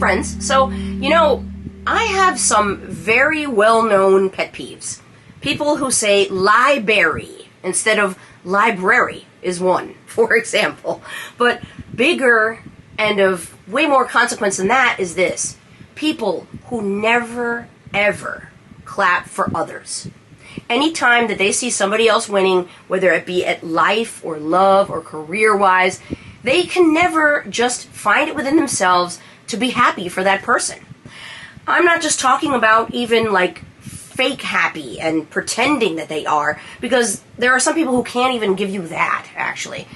friends. So, I have some very well-known pet peeves. People who say library instead of library is one, for example. But bigger and of way more consequence than that is this. People who never, ever clap for others. Anytime that they see somebody else winning, whether it be at life or love or career-wise, they can never just find it within themselves to be happy for that person. I'm not just talking about even like fake happy and pretending that they are, because there are some people who can't even give you that, actually.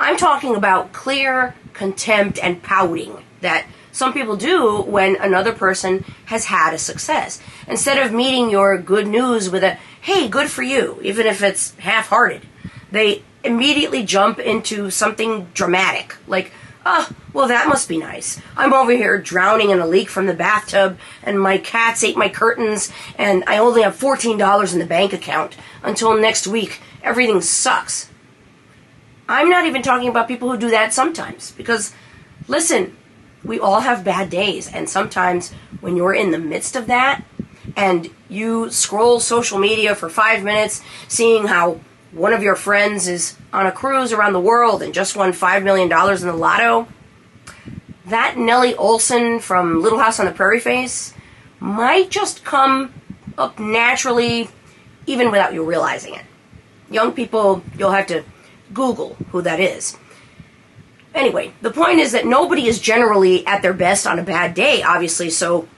I'm talking about clear contempt and pouting that some people do when another person has had a success. Instead of meeting your good news with a, hey, good for you, even if it's half-hearted, they immediately jump into something dramatic, like, oh, well, that must be nice. I'm over here drowning in a leak from the bathtub, and my cats ate my curtains, and I only have $14 in the bank account. Until next week, everything sucks. I'm not even talking about people who do that sometimes, because, listen, we all have bad days, and sometimes when you're in the midst of that, and you scroll social media for 5 minutes, seeing how one of your friends is on a cruise around the world and just won $5 million in the lotto, that Nellie Olson from Little House on the Prairie face might just come up naturally, even without you realizing it. Young people, you'll have to Google who that is. Anyway, the point is that nobody is generally at their best on a bad day, obviously, so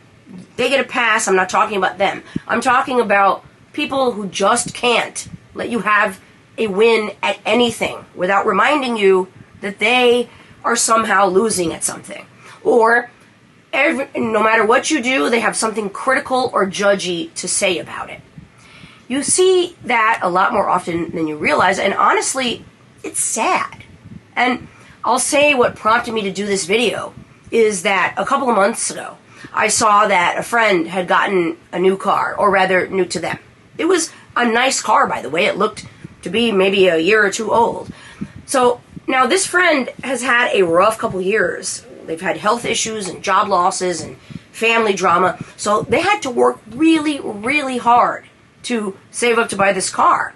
they get a pass. I'm not talking about them. I'm talking about people who just can't let you have a win at anything without reminding you that they are somehow losing at something. Or, no matter what you do, they have something critical or judgy to say about it. You see that a lot more often than you realize, and honestly, it's sad. And I'll say what prompted me to do this video is that a couple of months ago, I saw that a friend had gotten a new car, or rather, new to them. It was a nice car, by the way. It looked to be maybe a year or two old. So now this friend has had a rough couple years. They've had health issues and job losses and family drama. So they had to work really, really hard to save up to buy this car.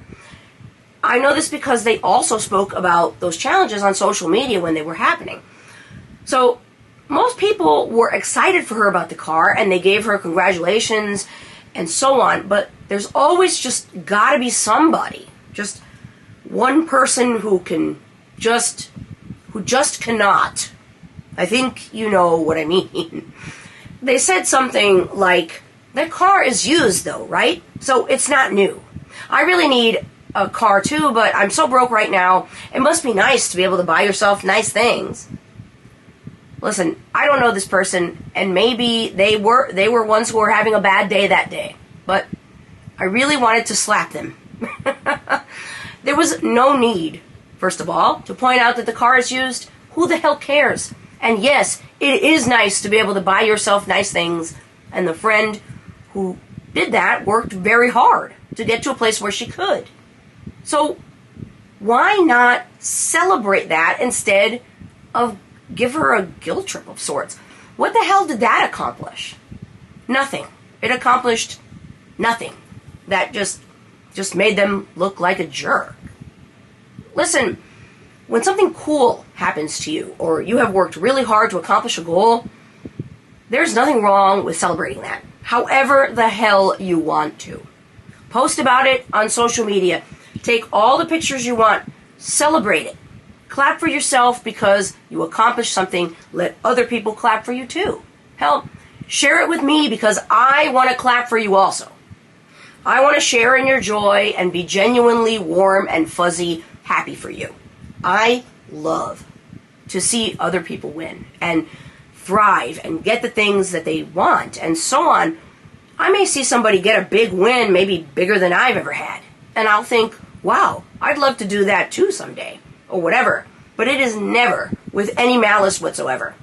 I know this because they also spoke about those challenges on social media when they were happening. So most people were excited for her about the car, and they gave her congratulations and so on, but there's always just gotta be somebody, just one person who just cannot. I think you know what I mean. They said something like, that car is used though, right? So it's not new. I really need a car too, but I'm so broke right now. It must be nice to be able to buy yourself nice things. Listen, I don't know this person, and maybe they were ones who were having a bad day that day, but I really wanted to slap them. There was no need, first of all, to point out that the car is used. Who the hell cares? And yes, it is nice to be able to buy yourself nice things, and the friend who did that worked very hard to get to a place where she could. So why not celebrate that instead of give her a guilt trip of sorts? What the hell did that accomplish? Nothing. It accomplished nothing. That just made them look like a jerk. Listen, when something cool happens to you, or you have worked really hard to accomplish a goal, there's nothing wrong with celebrating that, however the hell you want to. Post about it on social media. Take all the pictures you want. Celebrate it. Clap for yourself because you accomplished something. Let other people clap for you too. Hell, share it with me because I want to clap for you also. I want to share in your joy and be genuinely warm and fuzzy happy for you. I love to see other people win and thrive and get the things that they want and so on. I may see somebody get a big win, maybe bigger than I've ever had, and I'll think, wow, I'd love to do that too someday, or whatever. But it is never with any malice whatsoever.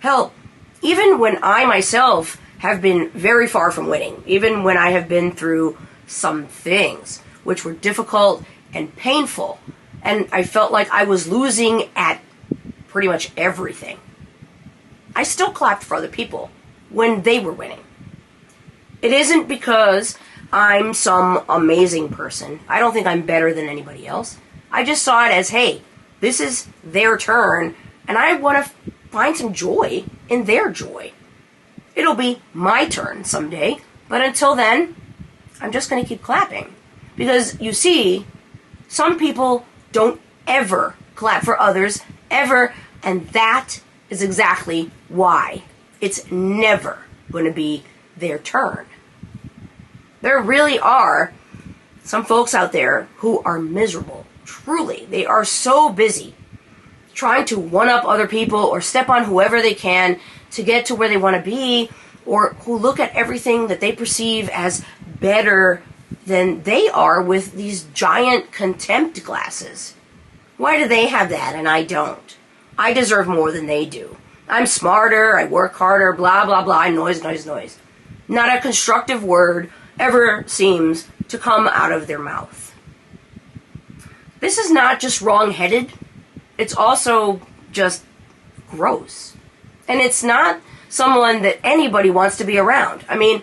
Hell, even when I myself have been very far from winning, even when I have been through some things which were difficult and painful, and I felt like I was losing at pretty much everything, I still clapped for other people when they were winning. It isn't because I'm some amazing person. I don't think I'm better than anybody else. I just saw it as, hey, this is their turn, and I want to find some joy in their joy. It'll be my turn someday, but until then, I'm just going to keep clapping. Because, you see, some people don't ever clap for others, ever, and that is exactly why it's never going to be their turn. There really are some folks out there who are miserable. Truly, they are so busy trying to one-up other people or step on whoever they can to get to where they want to be, or who look at everything that they perceive as better than they are with these giant contempt glasses. Why do they have that and I don't? I deserve more than they do. I'm smarter, I work harder, blah, blah, blah, noise, noise, noise. Not a constructive word ever seems to come out of their mouth. This is not just wrong-headed, it's also just gross. And it's not someone that anybody wants to be around. I mean,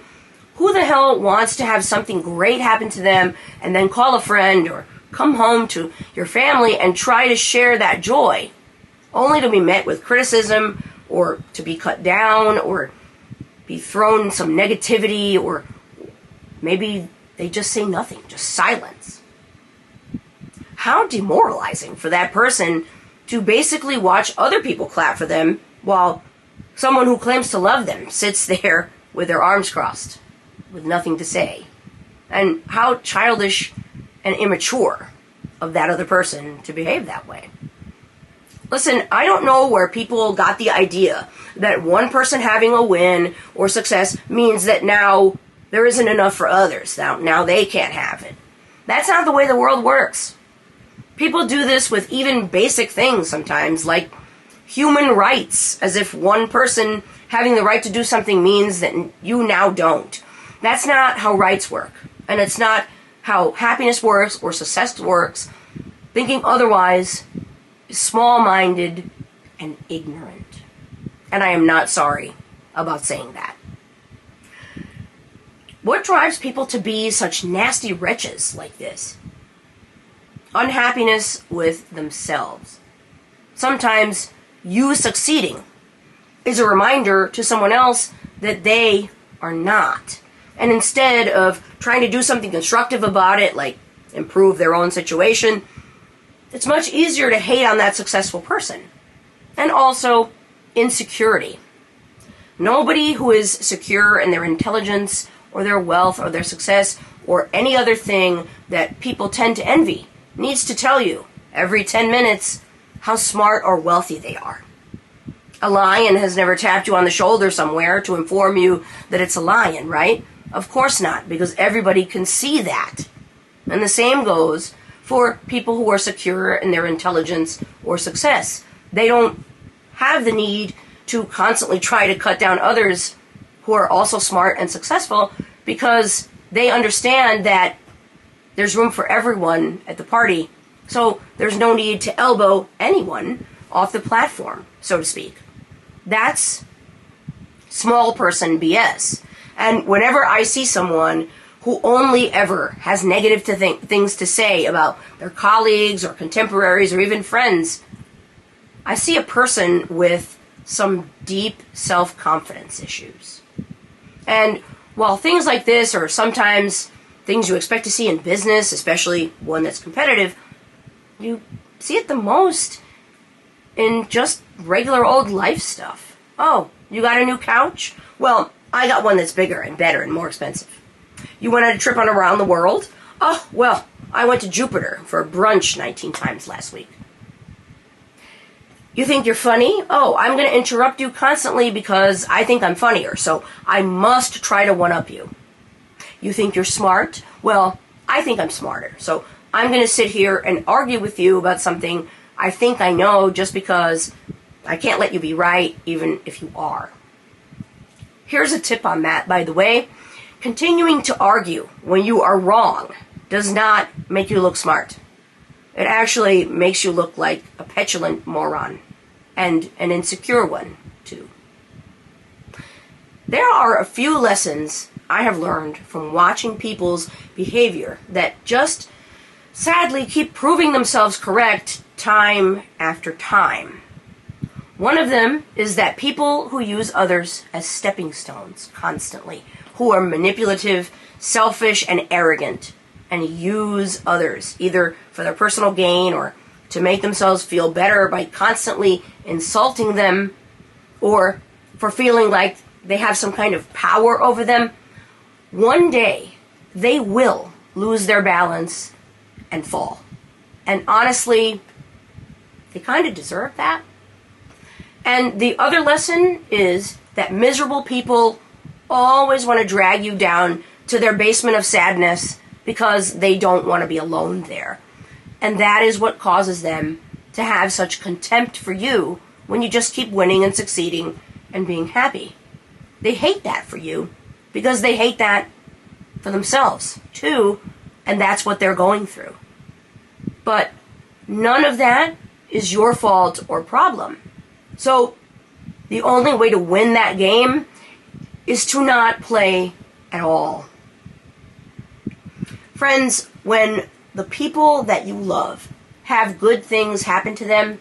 who the hell wants to have something great happen to them and then call a friend or come home to your family and try to share that joy, only to be met with criticism or to be cut down or be thrown some negativity, or maybe they just say nothing, just silence. How demoralizing for that person to basically watch other people clap for them while someone who claims to love them sits there with their arms crossed, with nothing to say. And how childish and immature of that other person to behave that way. Listen, I don't know where people got the idea that one person having a win or success means that now there isn't enough for others. Now they can't have it. That's not the way the world works. People do this with even basic things sometimes, like human rights, as if one person having the right to do something means that you now don't. That's not how rights work. And it's not how happiness works or success works. Thinking otherwise is small-minded and ignorant. And I am not sorry about saying that. What drives people to be such nasty wretches like this? Unhappiness with themselves. Sometimes you succeeding is a reminder to someone else that they are not. And instead of trying to do something constructive about it, like improve their own situation, it's much easier to hate on that successful person. And also, insecurity. Nobody who is secure in their intelligence or their wealth or their success or any other thing that people tend to envy needs to tell you every 10 minutes how smart or wealthy they are. A lion has never tapped you on the shoulder somewhere to inform you that it's a lion, right? Of course not, because everybody can see that. And the same goes for people who are secure in their intelligence or success. They don't have the need to constantly try to cut down others who are also smart and successful, because they understand that there's room for everyone at the party, so there's no need to elbow anyone off the platform, so to speak. That's small person BS. And whenever I see someone who only ever has negative things to say about their colleagues or contemporaries or even friends, I see a person with some deep self-confidence issues. And while things like this are sometimes things you expect to see in business, especially one that's competitive, you see it the most in just regular old life stuff. Oh, you got a new couch? Well, I got one that's bigger and better and more expensive. You went on a trip around the world? Oh, well, I went to Jupiter for brunch 19 times last week. You think you're funny? Oh, I'm going to interrupt you constantly because I think I'm funnier, so I must try to one-up you. You think you're smart? Well, I think I'm smarter, so I'm going to sit here and argue with you about something I think I know just because I can't let you be right, even if you are. Here's a tip on that, by the way. Continuing to argue when you are wrong does not make you look smart. It actually makes you look like a petulant moron, and an insecure one, too. There are a few lessons I have learned from watching people's behavior that just sadly keep proving themselves correct time after time. One of them is that people who use others as stepping stones constantly, who are manipulative, selfish, and arrogant, and use others either for their personal gain or to make themselves feel better by constantly insulting them, or for feeling like they have some kind of power over them, one day they will lose their balance and fall. And honestly, they kind of deserve that. And the other lesson is that miserable people always want to drag you down to their basement of sadness because they don't want to be alone there. And that is what causes them to have such contempt for you when you just keep winning and succeeding and being happy. They hate that for you because they hate that for themselves too, and that's what they're going through. But none of that is your fault or problem. So the only way to win that game is to not play at all. Friends, when the people that you love have good things happen to them,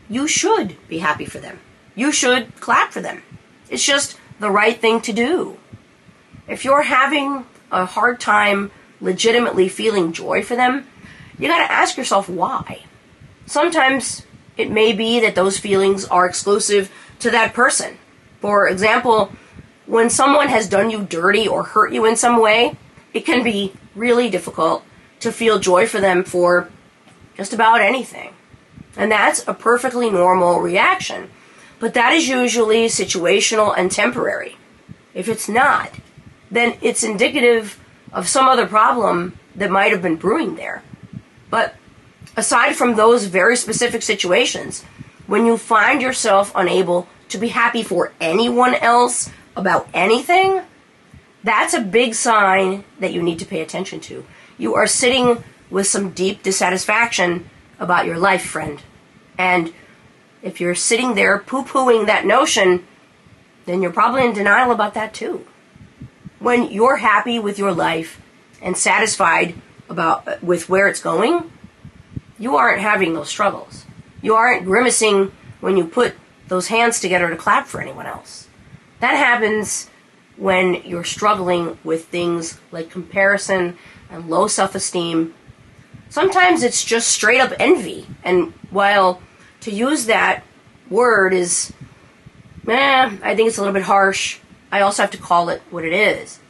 you should be happy for them. You should clap for them. It's just the right thing to do. If you're having a hard time legitimately feeling joy for them, you got to ask yourself why. Sometimes it may be that those feelings are exclusive to that person. For example, when someone has done you dirty or hurt you in some way, it can be really difficult to feel joy for them for just about anything. And that's a perfectly normal reaction. But that is usually situational and temporary. If it's not, then it's indicative of some other problem that might have been brewing there. But aside from those very specific situations, when you find yourself unable to be happy for anyone else about anything, that's a big sign that you need to pay attention to. You are sitting with some deep dissatisfaction about your life, friend. And if you're sitting there poo-pooing that notion, then you're probably in denial about that too. When you're happy with your life and satisfied with where it's going, you aren't having those struggles. You aren't grimacing when you put those hands together to clap for anyone else. That happens when you're struggling with things like comparison and low self-esteem. Sometimes it's just straight up envy. And while to use that word is, I think it's a little bit harsh, I also have to call it what it is.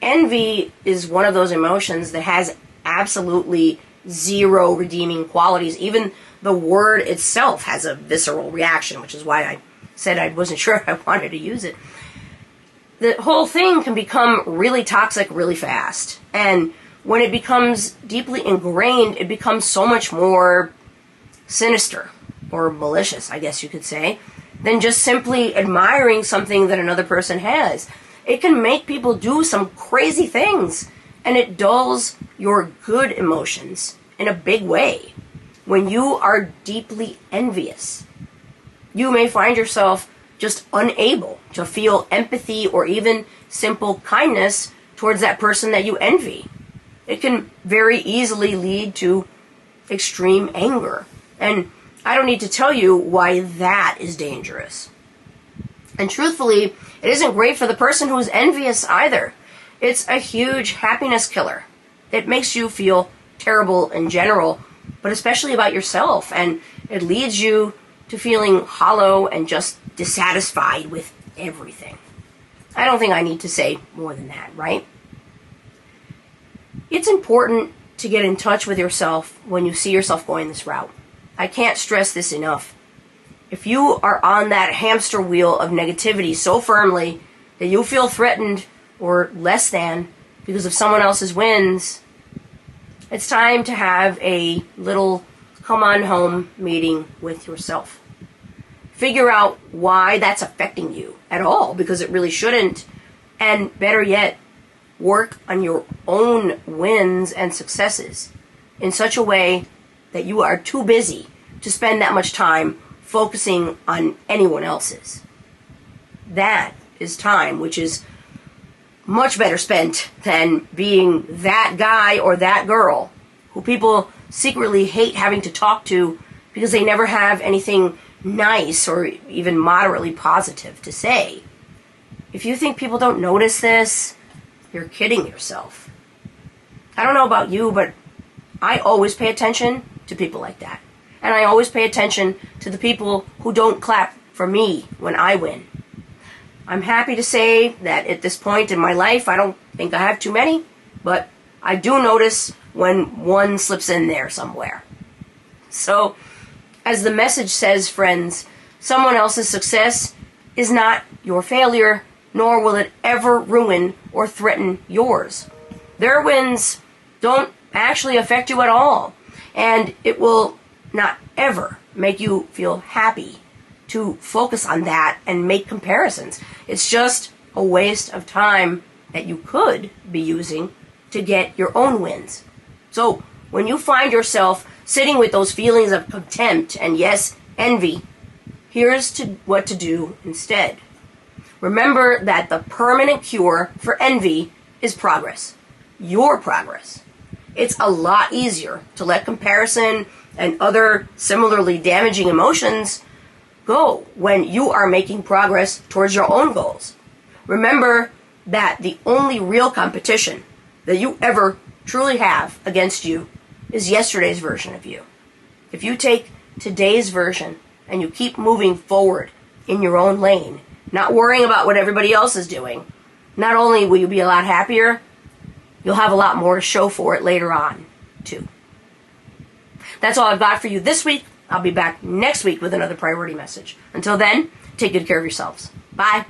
Envy is one of those emotions that has absolutely zero redeeming qualities. Even the word itself has a visceral reaction, which is why I said I wasn't sure if I wanted to use it. The whole thing can become really toxic really fast. And when it becomes deeply ingrained, it becomes so much more sinister or malicious, I guess you could say, than just simply admiring something that another person has. It can make people do some crazy things, and it dulls your good emotions in a big way. When you are deeply envious, you may find yourself just unable to feel empathy or even simple kindness towards that person that you envy. It can very easily lead to extreme anger. And I don't need to tell you why that is dangerous. And truthfully, it isn't great for the person who is envious either. It's a huge happiness killer. It makes you feel terrible in general, but especially about yourself. And it leads you to feeling hollow and just dissatisfied with everything. I don't think I need to say more than that, right? It's important to get in touch with yourself when you see yourself going this route. I can't stress this enough. If you are on that hamster wheel of negativity so firmly that you feel threatened or less than because of someone else's wins, it's time to have a little come on home meeting with yourself. Figure out why that's affecting you at all, because it really shouldn't. And better yet, work on your own wins and successes in such a way that you are too busy to spend that much time focusing on anyone else's. That his time, which is much better spent than being that guy or that girl who people secretly hate having to talk to because they never have anything nice or even moderately positive to say. If you think people don't notice this, you're kidding yourself. I don't know about you, but I always pay attention to people like that. And I always pay attention to the people who don't clap for me when I win. I'm happy to say that at this point in my life, I don't think I have too many, but I do notice when one slips in there somewhere. So, as the message says, friends, someone else's success is not your failure, nor will it ever ruin or threaten yours. Their wins don't actually affect you at all, and it will not ever make you feel happy to focus on that and make comparisons. It's just a waste of time that you could be using to get your own wins. So when you find yourself sitting with those feelings of contempt and, yes, envy, here's what to do instead. Remember that the permanent cure for envy is progress. Your progress. It's a lot easier to let comparison and other similarly damaging emotions go when you are making progress towards your own goals. Remember that the only real competition that you ever truly have against you is yesterday's version of you. If you take today's version and you keep moving forward in your own lane, not worrying about what everybody else is doing, not only will you be a lot happier, you'll have a lot more to show for it later on, too. That's all I've got for you this week. I'll be back next week with another priority message. Until then, take good care of yourselves. Bye.